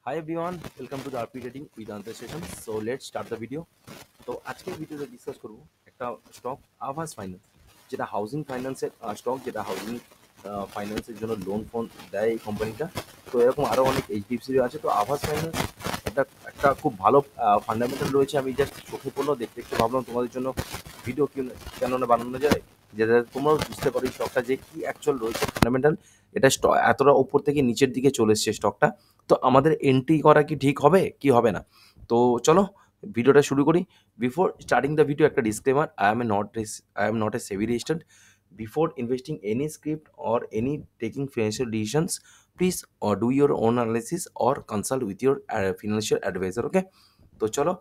Hi everyone, welcome to the RP Trading with Ante session. So let's start the video. তো আজকের ভিডিওতে discuss করব একটা stock আভাস ফাইন্যান্স, যেটা হাউজিং ফাইন্যান্সের স্টক, যেটা হাউজিং ফাইন্যান্সের জন্য লোন ফোন দেয় এই কোম্পানিটা। তো এরকম আরও অনেক এইচডিএফসির আছে। তো আভাস ফাইন্যান্স একটা একটা খুব ভালো ফান্ডামেন্টাল রয়েছে। আমি জাস্ট চোখে পড়লো, দেখতে দেখতে ভাবলাম তোমাদের জন্য ভিডিও কেন না বানানো যায়, যেটা তোমরাও বুঝতে পারো এই স্টকটা যে কি অ্যাকচুয়াল রয়েছে ফান্ডামেন্টাল। এটা এতটা ওপর থেকে নিচের দিকে চলে এসছে স্টকটা। তো আমাদের এন্ট্রি করা কি ঠিক হবে কি হবে না? তো চলো ভিডিওটা শুরু করি। বিফোর স্টার্টিং দ্য ভিডিও একটা disclaimer, I am not a SEBI registered. Before investing any script or any taking financial decisions, please do your own analysis or consult with your financial advisor. Okay, তো চলো,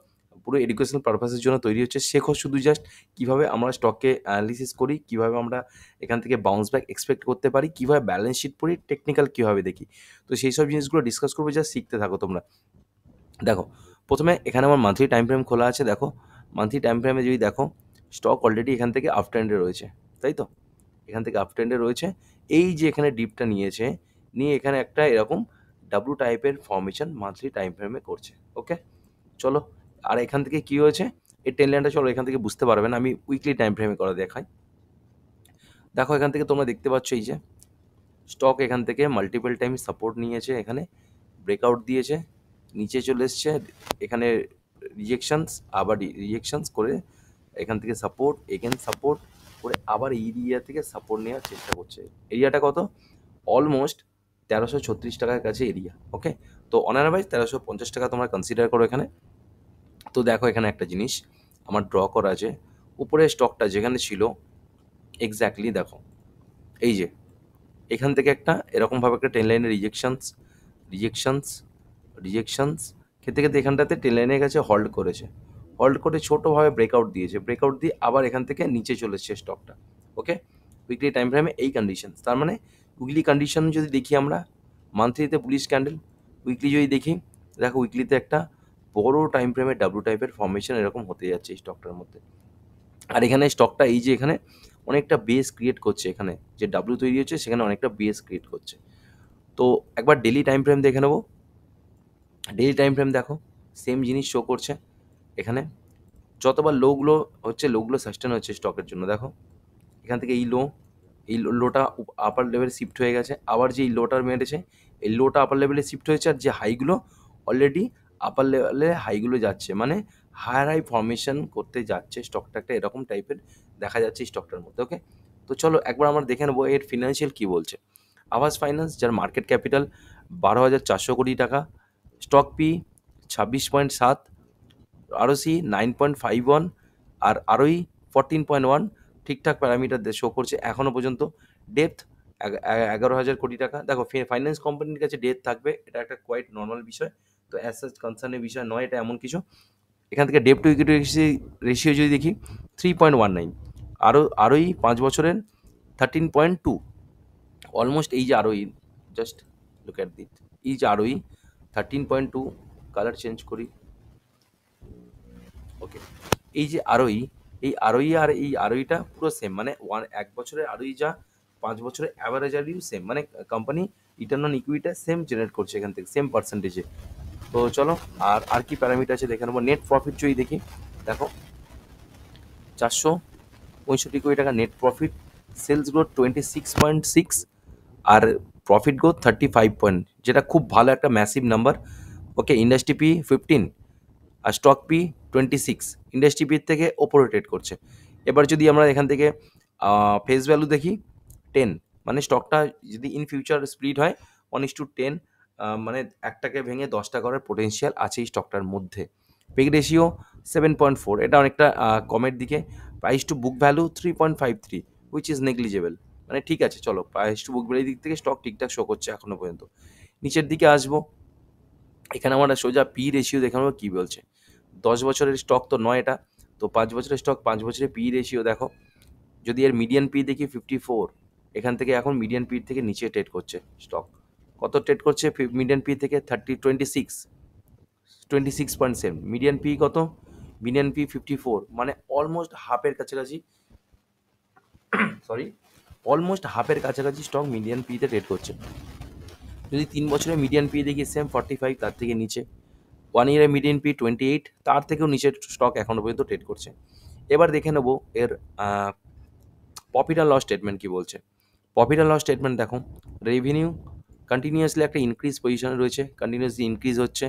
পুরো educational পারপাসের জন্য তৈরি হচ্ছে। শেখো শুধু just কীভাবে আমরা স্টককে অ্যানালিসিস করি, কীভাবে আমরা এখান থেকে বাউন্স ব্যাক এক্সপেক্ট করতে পারি, কীভাবে ব্যালেন্স শিট পড়ি, টেকনিক্যাল কীভাবে দেখি। তো সেই সব জিনিসগুলো ডিসকাস করবো, জাস্ট শিখতে থাকো তোমরা। দেখো, প্রথমে এখানে আমার মান্থলি টাইম ফ্রেম খোলা আছে। দেখো, মান্থলি টাইম ফ্রেমে যদি দেখো, স্টক অলরেডি এখান থেকে আপ ট্রেন্ডে রয়েছে, তাই তো? এখান থেকে আপ ট্রেন্ডে রয়েছে। এই যে এখানে ডিপটা নিয়েছে, নিয়ে এখানে একটা এরকম ডাব্লু টাইপের ফর্মেশন মান্থলি টাইম ফ্রেমে করছে। ওকে, চলো। আর এখান থেকে কি হয়েছে, এই টেন লাইনটা চলো এখান থেকে বুঝতে পারবেন, আমি উইকলি টাইম ফ্রেমে করা দেখাই। দেখো, এখান থেকে তোমরা দেখতে পাচ্ছ এই যে স্টক এখান থেকে মাল্টিপল টাইম সাপোর্ট নিয়েছে, এখানে ব্রেকআউট দিয়েছে, নিচে চলে এসছে, এখানে রিজেকশনস, আবার রিজেকশনস করে এখান থেকে সাপোর্ট, এগেন সাপোর্ট করে আবার এই এরিয়া থেকে সাপোর্ট নেওয়ার চেষ্টা করছে। এরিয়াটা কত? অলমোস্ট 1336 টাকার কাছে এরিয়া। ওকে, তো অন অ্যাভারেজ 1350 টাকা তোমরা কনসিডার করো এখানে। তো দেখো, এখানে একটা জিনিস আমার ড্র করা আছে। উপরে স্টকটা যেখানে ছিল এক্স্যাক্টলি দেখো, এই যে এখান থেকে একটা এরকমভাবে একটা টেন লাইনের রিজেকশনস রিজেকশনস খেতে খেতে এখানটাতে টেন লাইনের কাছে হল্ড করেছে। হল্ড করে ছোটোভাবে ব্রেকআউট দিয়েছে, ব্রেকআউট দিয়ে আবার এখান থেকে নিচে চলে এসছে স্টকটা। ওকে, উইকলি টাইম ফ্রেমে এই কন্ডিশন। তার মানে উইকলি কন্ডিশন যদি দেখি আমরা, মান্থলিতে বুলিশ ক্যান্ডেল, উইকলি যদি দেখি, দেখো উইকলিতে একটা বড় টাইম ফ্রেমে ডাব্লু টাইপের ফর্মেশন এরকম হতে যাচ্ছে এই স্টকটার মধ্যে। আর এখানে স্টকটা এই যে এখানে অনেকটা বেস ক্রিয়েট করছে, এখানে যে ডাব্লু তৈরি হচ্ছে সেখানে অনেকটা বেস ক্রিয়েট করছে। তো একবার ডেলি টাইম ফ্রেম দেখে নেবো। ডেলি টাইম ফ্রেম দেখো, সেম জিনিস শো করছে এখানে। যতবার লোগুলো হচ্ছে, লোগুলো সাস্টেন হচ্ছে স্টকের জন্য। দেখো, এখান থেকে এই লোটা আপার লেভেলে শিফট হয়ে গেছে, আবার যে এই লোটার মেরেছে, এই লোটা আপার লেভেলে শিফট হয়েছে, আর যে হাইগুলো অলরেডি আপার লেভেলে হাইগুলো যাচ্ছে, মানে হায়ার হাই ফর্মেশন করতে যাচ্ছে স্টকটা, একটা এরকম টাইপের দেখা যাচ্ছে স্টকটার মধ্যে। ওকে, তো চলো একবার আমরা দেখে নেবো এর ফিনান্সিয়াল কী বলছে। আভাস ফাইন্যান্স, যার মার্কেট ক্যাপিটাল 12,400 কোটি টাকা, স্টক পি 26.7, আরওসি 9.51, আর আরওই 14.1, ঠিকঠাক প্যারামিটার শো করছে এখনও পর্যন্ত। ডেপথ 11,000 কোটি টাকা। দেখো, ফাইন্যান্স কোম্পানির কাছে ডেপথ থাকবে, এটা একটা কোয়াইট নর্মাল বিষয়। তো অ্যাজ সাচ কনসার্নের বিষয় নয় এটা, এমন কিছু। এখান থেকে ডেপ টু ইকুইটি রেশিও যদি দেখি 3.19, আরওই 5 বছরের 13.2, অলমোস্ট এই যে আরওই, জাস্ট লুক অ্যাট দিট, এই যে আরওই 13.2, কালার চেঞ্জ করি। ওকে, এই যে আরওই, এই আরওই আর এই আরওইটা পুরো সেম, মানে 1 বছরের আরওই যা 5 বছরের অ্যাভারেজ আরওই সেম, মানে কোম্পানি রিটার্ন অন ইকুইটিটা সেম জেনারেট করছে এখান থেকে, সেম পার্সেন্টেজে। তো চলো, আর কি প্যারামিটার আছে দেখে নেবো। নেট প্রফিট যদি দেখি, দেখো 465 কোটি টাকা নেট প্রফিট, সেলস গ্রোথ 26.6, আর প্রফিট গ্রোথ 35 পয়েন্ট, যেটা খুব ভালো একটা ম্যাসিভ নাম্বার। ওকে, ইন্ডাস্ট্রি পি 15 আর স্টক পি 26, ইন্ডাস্ট্রি পির থেকে ওপরে ট্রেড করছে। এবার যদি আমরা এখান থেকে ফেস ভ্যালু দেখি 10, মানে স্টকটা যদি ইন ফিউচার স্প্লিট হয় 1:10, মানে একটাকে ভেঙে 10টা করার পোটেন্সিয়াল আছে এই স্টকটার মধ্যে। পেগ রেশিও 7.4, এটা অনেকটা কমের দিকে। Price to book value 3.53, which is negligible, মানে ঠিক আছে। চলো, প্রাইস টু বুক ভ্যালুর দিক থেকে স্টক ঠিকঠাক শো করছে এখনও পর্যন্ত। নিচের দিকে আসবো, এখানে আমরা সোজা পি রেশিও দেখে নেবো কী বলছে। 10 বছরের স্টক তো নয় এটা, তো 5 বছরের স্টক, 5 বছরের পি রেশিও দেখো। যদি এর মিডিয়ান পি দেখি 54, এখান থেকে এখন মিডিয়ান পি থেকে নিচে ট্রেড করছে স্টক। কত ট্রেড করছে মিডিয়ান পি থেকে? 26.7, মিডিয়ান পি কত? মিডিয়ান পি 54, মানে অলমোস্ট হাফের কাছাকাছি, সরি, অলমোস্ট হাফের কাছাকাছি স্টক মিডিয়ান পিতে ট্রেড করছে। যদি 3 বছরের মিডিয়ান পি দেখি সেম 45, তার থেকে নিচে। 1 ইয়ারের মিডিয়ান পি 28, তার থেকেও নিচের স্টক এখনো পর্যন্ত ট্রেড করছে। এবার দেখে নেব এর প্রফিট অ্যান্ড লস স্টেটমেন্ট কি বলছে। প্রফিট অ্যান্ড লস স্টেটমেন্ট দেখো, রেভিনিউ কন্টিনিউয়াসলি একটা ইনক্রিজ পজিশনে রয়েছে, কন্টিনিউয়াসলি ইনক্রিজ হচ্ছে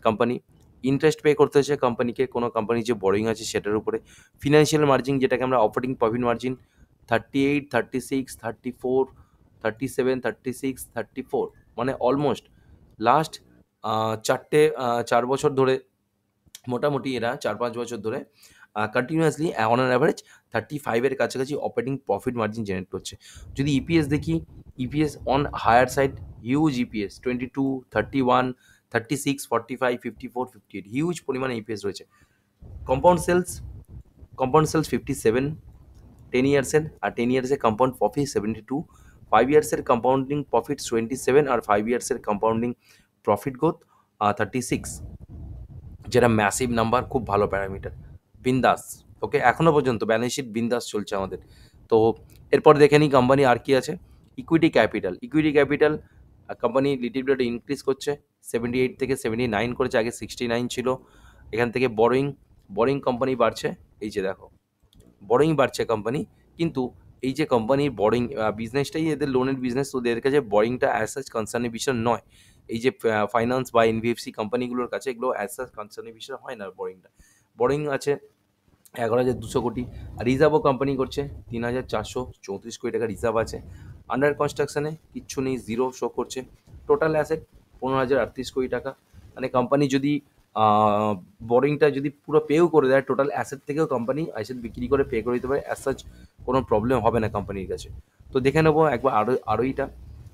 কোম্পানি। ইন্টারেস্ট পে করতে হচ্ছে কোম্পানিকে, কোনো কোম্পানির যে বরোয়িং আছে সেটার উপরে। ফিনান্সিয়াল মার্জিন, যেটাকে আমরা অপারেটিং প্রফিট মার্জিন, 38, 36, 34, 37, 36, 34, মানে অলমোস্ট লাস্ট 4 বছর ধরে, মোটামুটি এরা 4-5 বছর ধরে কন্টিনিউয়াসলি অন অ্যান অ্যাভারেজ 35-এর কাছাকাছি অপারেটিং প্রফিট মার্জিন জেনারেট করছে। যদি ইপিএস দেখি, EPS on higher side, huge EPS 22, 31, 36, 45, 54, 58, huge পরিমাণে ইপিএস রয়েছে। কম্পাউন্ড সেলস, কম্পাউন্ড সেলস 57 10 ইয়ার্সের, আর 10 ইয়ার্সের কম্পাউন্ড প্রফিট 72, 5 ইয়ার্সের কম্পাউন্ডিং প্রফিট 27, আর 5 ইয়ার্সের কম্পাউন্ডিং প্রফিট গ্রোথ 36, যেটা ম্যাসিভ নাম্বার, খুব ভালো প্যারামিটার। বিন্দাস, ওকে, এখনো পর্যন্ত ব্যালেন্স শিট বিন্দাস চলছে আমাদের। তো এরপর দেখে নিই কোম্পানি আর কি আছে। Equity capital, equity capital company little bit increase করছে, 78 থেকে 79 করেছে, আগে 69 ছিল। এখান থেকে বরোয়িং, বরোয়িং কোম্পানি বাড়ছে, এই যে দেখো বরোয়িং বাড়ছে কোম্পানি, কিন্তু এই যে কোম্পানির বরোয়িং বিজনেসটাই এদের লোনের বিজনেস, তো এদের কাছে বরোয়িংটা অ্যাজ সাচ কনসার্নের বিষয় নয়। এই যে ফাইন্যান্স বা এনবিএফসি কোম্পানিগুলোর কাছে এগুলো অ্যাজ সাচ কনসার্নের বিষয় হয় না বরোয়িংটা। বরোয়িং আছে 11,200 কোটি, আর রিজার্ভও কোম্পানি করছে 3,434 কোটি টাকা রিজার্ভ আছে। আন্ডার কনস্ট্রাকশনে কিচ্ছু নেই, জিরো শো করছে। টোটাল অ্যাসেট 15,038 কোটি টাকা। মানে কোম্পানি যদি বোরিংটা যদি পুরো পেও করে দেয়, টোটাল অ্যাসেট থেকেও কোম্পানি অ্যাসেট বিক্রি করে পে করে দিতে পারে, অ্যাজ সাচ কোনো প্রবলেম হবে না কোম্পানির কাছে। তো দেখে নেবো একবার আরোইটা,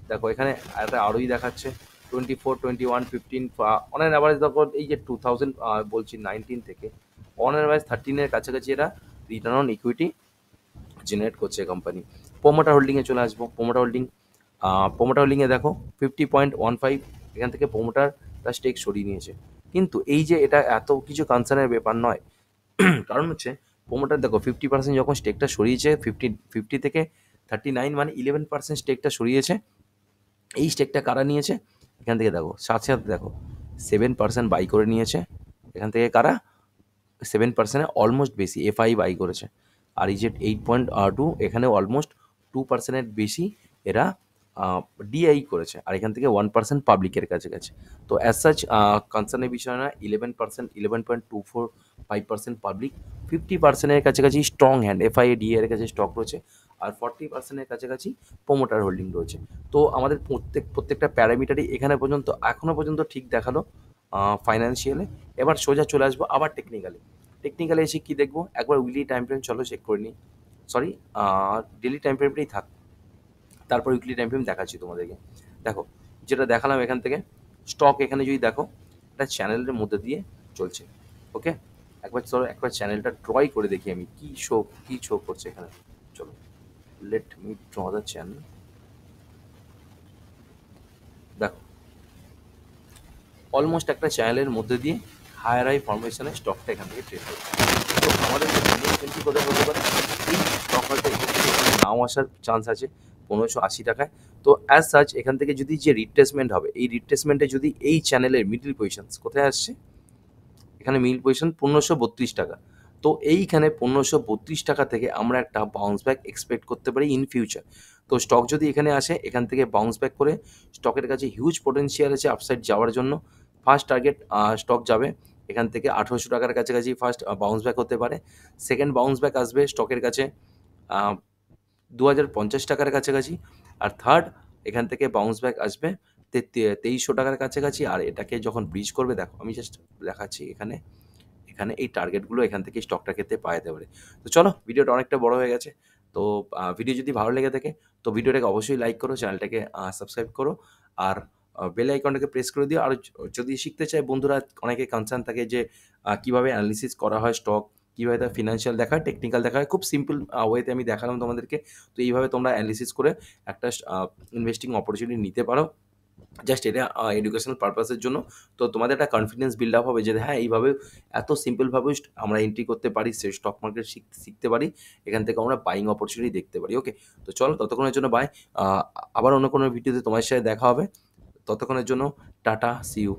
দেখো এখানে একটা আরোই দেখাচ্ছে 24, 21, 15, অন অ্যান অ্যাভারেজ দেখো এই যে 2000 বলছি 19 থেকে অন অ্যান অ্যাভারেজ 13-এর কাছাকাছি এরা রিটার্ন অন ইকুইটি জেনারেট করছে কোম্পানি। প্রোমোটার হোল্ডিংয়ে চলে আসবো। প্রোমোটার হোল্ডিংয়ে দেখো 50.15, এখান থেকে প্রোমোটার তার স্টেক সরিয়ে নিয়েছে। কিন্তু এই যে এটা এত কিছু কনসার্নের ব্যাপার নয়, কারণ হচ্ছে প্রোমোটার দেখো 50% যখন স্টেকটা সরিয়েছে, 50 থেকে 39, মানে 11% স্টেকটা সরিয়েছে। এই স্টেকটা কারা নিয়েছে, এখান থেকে দেখো সাথে সাথে দেখো 7% বাই করে নিয়েছে। এখান থেকে কারা 7%-এ অলমোস্ট বেশি এফআই বাই করেছে। আর এই যে 8.2, এখানে অলমোস্ট 2%-এর বেশি এরা ডিআই করেছে, আর এখান থেকে 1% পাবলিকের কাছে গেছে। তো অ্যাজ সাচ কনসার্নের বিষয় না, 11%, 11.245% পাবলিক, 50%-এর কাছাকাছি স্ট্রং হ্যান্ড এফআই ডিএ এর কাছে স্টক রয়েছে, আর 40%-এর কাছাকাছি প্রোমোটার হোল্ডিং রয়েছে। তো আমাদের প্রত্যেকটা প্যারামিটারই এখানে পর্যন্ত এখনো পর্যন্ত ঠিক দেখালো ফাইন্যান্সিয়ালে। এবার সোজা চলে আসবো আবার টেকনিক্যালি। টেকনিক্যালি এসে কী দেখবো, একবার উইকলি টাইম ফ্রেম চলো চেক করে নিই, সরি ডেলি টাইম ফ্রেমটাই থাক, তারপর উইকলি টাইম ফ্রেম দেখাচ্ছি তোমাদেরকে। দেখো যেটা দেখালাম এখান থেকে, স্টক এখানে যদি দেখো একটা চ্যানেলের মধ্যে দিয়ে চলছে, ওকে। একবার চলো একবার চ্যানেলটা ড্রই করে দেখি আমি কী শো করছে এখানে। চলো let me draw the channel. দেখো অলমোস্ট একটা চ্যানেলের মধ্যে দিয়ে হায়ার হাই ফরমেশনের স্টকটা এখান থেকে ট্রেড হচ্ছে। তো আমাদের ইনভেস্টমেন্টটি কোথায় হতে পারে, এই স্টক হয়তো এখান থেকে নাও আসার চান্স আছে 1580 টাকায়। তো অ্যাজ সাচ এখান থেকে যদি যে রিট্রেসমেন্ট হবে, এই রিট্রেসমেন্টে যদি এই চ্যানেলের মিডল পজিশনস কোথায় আসছে, এখানে মিডল পজিশন 1532 টাকা। তো এইখানে 1532 টাকা থেকে আমরা একটা বাউন্স ব্যাক এক্সপেক্ট করতে পারি ইন ফিউচার। তো স্টক যদি এখানে আসে, এখান থেকে বাউন্স ব্যাক করে স্টকের কাছে হিউজ পোটেনশিয়াল আছে আপসাইড যাওয়ার জন্য। ফার্স্ট টার্গেট স্টক যাবে এখান থেকে 1800 টাকার কাছাকাছি, ফার্স্ট বাউন্স ব্যাক হতে পারে। সেকেন্ড বাউন্স ব্যাক আসবে স্টকের কাছে 2050 টাকার কাছাকাছি, আর থার্ড এখান থেকে বাউন্স ব্যাক আসবে 2300 টাকার কাছাকাছি। আর এটাকে যখন ব্রিজ করবে, দেখো আমি জাস্ট দেখাচ্ছি এখানে, এখানে এই টার্গেটগুলো এখান থেকে স্টকটা ক্ষেত্রে পাওয়া যেতে পারে। তো চলো ভিডিওটা অনেকটা বড় হয়ে গেছে, তো ভিডিও যদি ভালো লেগে থাকে তো ভিডিওটাকে অবশ্যই লাইক করো, চ্যানেলটাকে সাবস্ক্রাইব করো, আর বেল আইকনটাকে প্রেস করে দিও। আর যদি শিখতে চায় বন্ধুরা, অনেকে কনসার্ন থাকে যে কীভাবে অ্যানালিসিস করা হয় স্টক, কীভাবে তার ফিনান্সিয়াল দেখায়, টেকনিক্যাল দেখায়, খুব সিম্পল ওয়েতে আমি দেখালাম তোমাদেরকে। তো এইভাবে তোমরা অ্যানালিসিস করে একটা ইনভেস্টিং অপরচুনিটি নিতে পারো। জাস্ট এটা এডুকেশনাল পারপাসের জন্য। তো তোমাদের একটা কনফিডেন্স বিল্ড আপ হবে যে হ্যাঁ, এইভাবে এত সিম্পলভাবেও আমরা এন্ট্রি করতে পারি, সে স্টক মার্কেট শিখতে পারি। এখান থেকে আমরা বাইং অপরচুনিটি দেখতে পারি। ওকে? তো চলো ততক্ষণের জন্য বাই। আ আবার অন্য কোনো ভিডিওতে তোমার সাথে দেখা হবে। ততক্ষণের জন্য টাটা, সি ইউ।